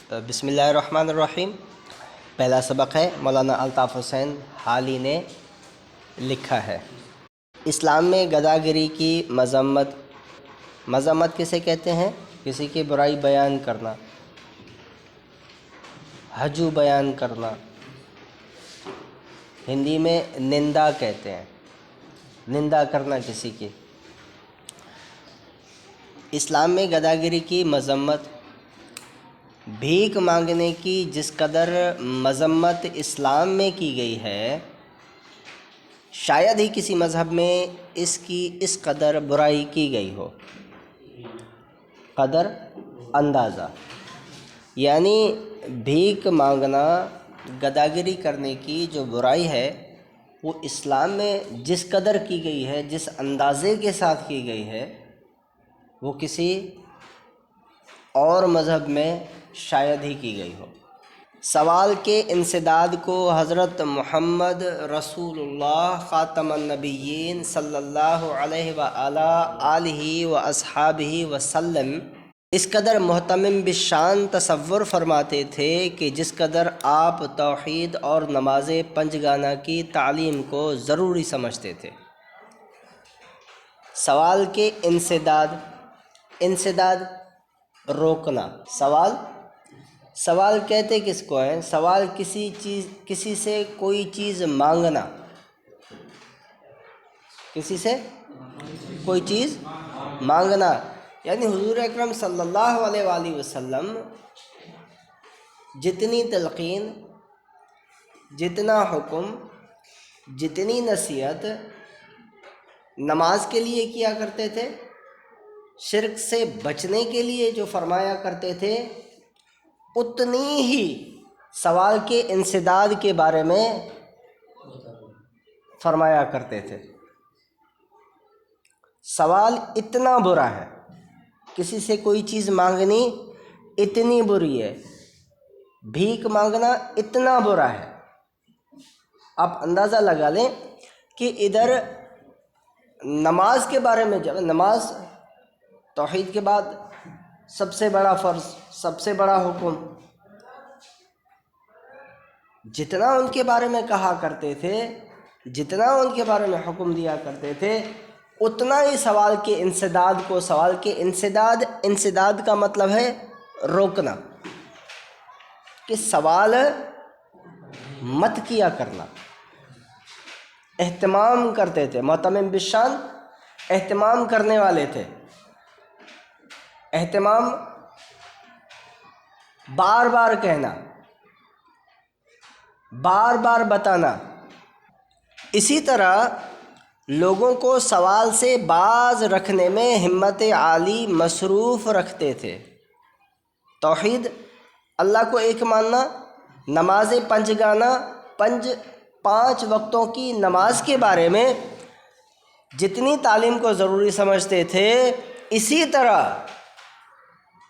بسم اللہ الرحمن الرحیم۔ پہلا سبق ہے، مولانا الطاف حسین حالی نے لکھا ہے۔ اسلام میں گداگری کی مذمت کسے کہتے ہیں؟ کسی کی برائی بیان کرنا، حجو بیان کرنا، ہندی میں نندا کہتے ہیں، نندا کرنا کسی کی۔ اسلام میں گداگری کی مذمت، بھیک مانگنے کی جس قدر مذمت اسلام میں کی گئی ہے، شاید ہی کسی مذہب میں اس قدر برائی کی گئی ہو۔ قدر اندازہ، یعنی بھیک مانگنا، گداگری کرنے کی جو برائی ہے وہ اسلام میں جس قدر کی گئی ہے، جس اندازے کے ساتھ کی گئی ہے، وہ کسی اور مذہب میں شاید ہی کی گئی ہو۔ سوال کے انسداد کو حضرت محمد رسول اللہ خاتم النبیین صلی اللہ علیہ وآلہ واصحابہ وسلم اس قدر مہتمم بالشان تصور فرماتے تھے کہ جس قدر آپ توحید اور نماز پنجگانہ کی تعلیم کو ضروری سمجھتے تھے۔ سوال کے انسداد روکنا۔ سوال کہتے کس کو ہیں؟ سوال کسی سے کوئی چیز مانگنا، کسی سے کوئی چیز مانگنا، یعنی حضور اکرم صلی اللہ علیہ وآلہ وسلم جتنی تلقین، جتنا حکم، جتنی نصیحت نماز کے لیے کیا کرتے تھے، شرک سے بچنے کے لیے جو فرمایا کرتے تھے، اتنی ہی سوال کے انسداد کے بارے میں فرمایا کرتے تھے۔ سوال اتنا برا ہے، کسی سے کوئی چیز مانگنی اتنی بری ہے، بھیک مانگنا اتنا برا ہے۔ آپ اندازہ لگا لیں کہ ادھر نماز کے بارے میں، جب نماز توحید کے بعد سب سے بڑا فرض، سب سے بڑا حکم، جتنا ان کے بارے میں کہا کرتے تھے، جتنا ان کے بارے میں حکم دیا کرتے تھے، اتنا ہی سوال کے انسداد کا مطلب ہے روکنا، کہ سوال مت کیا کرنا۔ اہتمام کرتے تھے، مہتمم بالشان اہتمام کرنے والے تھے۔ اہتمام بار بار کہنا، بار بار بتانا۔ اسی طرح لوگوں کو سوال سے باز رکھنے میں ہمت عالی مصروف رکھتے تھے۔ توحید، اللہ کو ایک ماننا، نماز پنجگانہ، 5 وقتوں کی نماز کے بارے میں جتنی تعلیم کو ضروری سمجھتے تھے، اسی طرح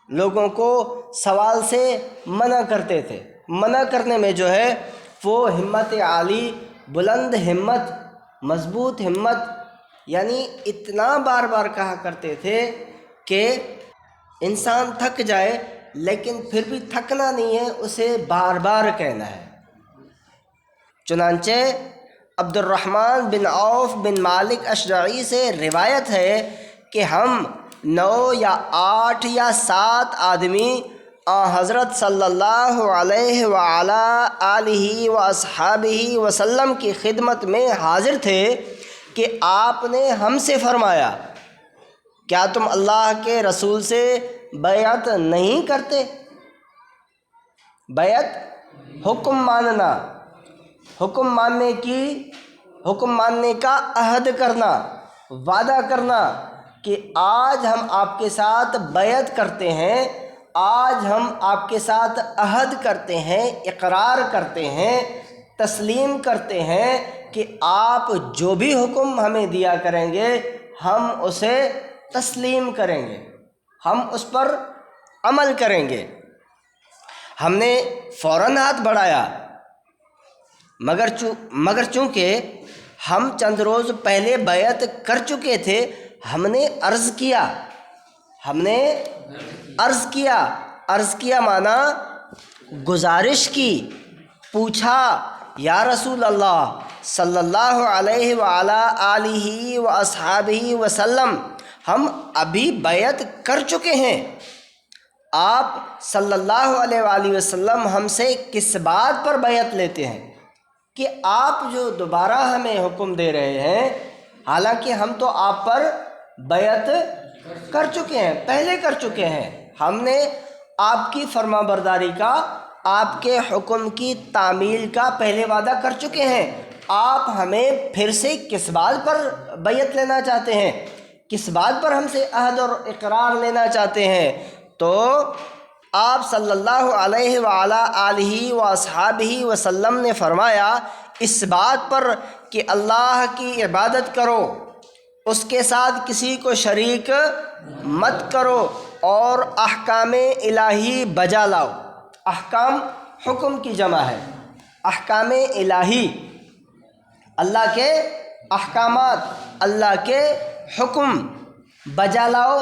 لوگوں کو سوال سے منع کرتے تھے۔ منع کرنے میں جو ہے وہ ہمت عالی، بلند ہمت، مضبوط ہمت، یعنی اتنا بار بار کہا کرتے تھے کہ انسان تھک جائے لیکن پھر بھی تھکنا نہیں ہے، اسے بار بار کہنا ہے۔ چنانچہ عبد الرحمن بن عوف بن مالک اشجعی سے روایت ہے کہ ہم 9 یا 8 یا 7 آدمی حضرت صلی اللہ علیہ وآلہ واصحابہ وسلم کی خدمت میں حاضر تھے کہ آپ نے ہم سے فرمایا، کیا تم اللہ کے رسول سے بیعت نہیں کرتے؟ بیعت، حکم ماننا، حکم ماننے کا عہد کرنا، وعدہ کرنا کہ آج ہم آپ کے ساتھ بیعت کرتے ہیں، آج ہم آپ کے ساتھ عہد کرتے ہیں، اقرار کرتے ہیں، تسلیم کرتے ہیں کہ آپ جو بھی حکم ہمیں دیا کریں گے ہم اسے تسلیم کریں گے، ہم اس پر عمل کریں گے۔ ہم نے فوراً ہاتھ بڑھایا، مگر چونکہ ہم چند روز پہلے بیعت کر چکے تھے، ہم نے عرض کیا، عرض کیا معنی گزارش کی، پوچھا یا رسول اللہ صلی اللہ علیہ وعلی آلہ و اصحابہ وسلم، ہم ابھی بیعت کر چکے ہیں، آپ صلی اللہ علیہ وآلہ وسلم ہم سے کس بات پر بیعت لیتے ہیں کہ آپ جو دوبارہ ہمیں حکم دے رہے ہیں، حالانکہ ہم تو آپ پر بیعت کر چکے ہیں، پہلے کر چکے ہیں، ہم نے آپ کی فرما برداری کا، آپ کے حکم کی تعمیل کا پہلے وعدہ کر چکے ہیں، آپ ہمیں پھر سے کس بات پر بیعت لینا چاہتے ہیں، کس بات پر ہم سے عہد اور اقرار لینا چاہتے ہیں؟ تو آپ صلی اللہ علیہ وعلی آلہ و اصحابہ وسلم نے فرمایا، اس بات پر کہ اللہ کی عبادت کرو، اس کے ساتھ کسی کو شریک مت کرو، اور احکام الہی بجا لاؤ۔ احکام حکم کی جمع ہے، احکام الہی اللہ کے احکامات، اللہ کے حکم بجا لاؤ،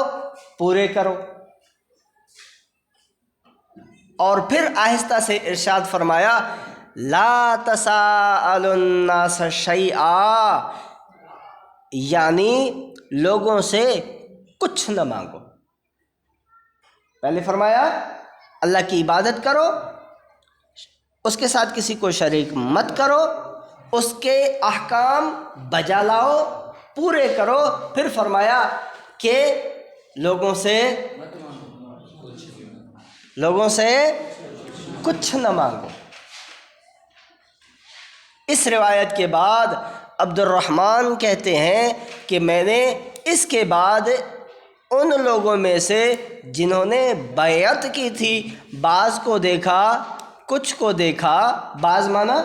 پورے کرو۔ اور پھر آہستہ سے ارشاد فرمایا، لا تسألوا الناس شیئا، یعنی لوگوں سے کچھ نہ مانگو۔ پہلے فرمایا اللہ کی عبادت کرو، اس کے ساتھ کسی کو شریک مت کرو، اس کے احکام بجا لاؤ، پورے کرو، پھر فرمایا کہ لوگوں سے کچھ نہ مانگو۔ اس روایت کے بعد عبد الرحمن کہتے ہیں کہ میں نے اس کے بعد ان لوگوں میں سے جنہوں نے بیعت کی تھی، بعض کو دیکھا، کچھ کو دیکھا، بعض مانا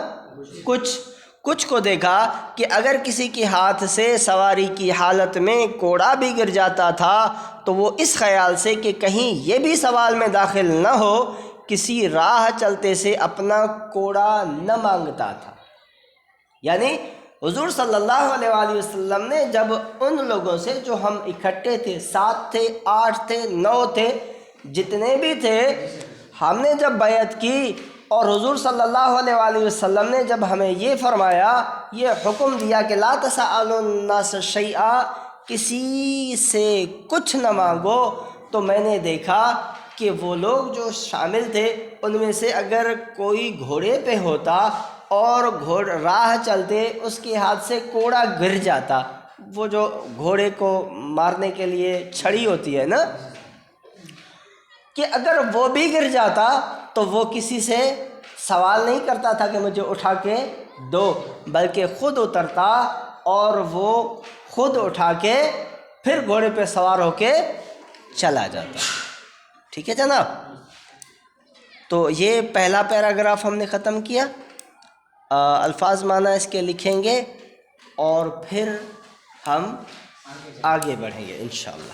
کچھ کو دیکھا کہ اگر کسی کے ہاتھ سے سواری کی حالت میں کوڑا بھی گر جاتا تھا تو وہ اس خیال سے کہ کہیں یہ بھی سوال میں داخل نہ ہو، کسی راہ چلتے سے اپنا کوڑا نہ مانگتا تھا۔ یعنی حضور صلی اللہ علیہ وآلہ وسلم نے جب ان لوگوں سے، جو ہم اکٹھے تھے، 7 تھے، 8 تھے، 9 تھے، جتنے بھی تھے، ہم نے جب بیعت کی اور حضور صلی اللہ علیہ وآلہ وسلم نے جب ہمیں یہ فرمایا، یہ حکم دیا کہ لا تسألوا الناس شیئا، کسی سے کچھ نہ مانگو، تو میں نے دیکھا کہ وہ لوگ جو شامل تھے ان میں سے اگر کوئی گھوڑے پہ ہوتا اور راہ چلتے اس کے ہاتھ سے کوڑا گر جاتا، وہ جو گھوڑے کو مارنے کے لیے چھڑی ہوتی ہے نا، کہ اگر وہ بھی گر جاتا تو وہ کسی سے سوال نہیں کرتا تھا کہ مجھے اٹھا کے دو، بلکہ خود اترتا اور وہ خود اٹھا کے پھر گھوڑے پہ سوار ہو کے چلا جاتا۔ ٹھیک ہے جناب؟ تو یہ پہلا پیراگراف ہم نے ختم کیا، الفاظ معنی اس کے لکھیں گے اور پھر ہم آگے بڑھیں گے انشاءاللہ۔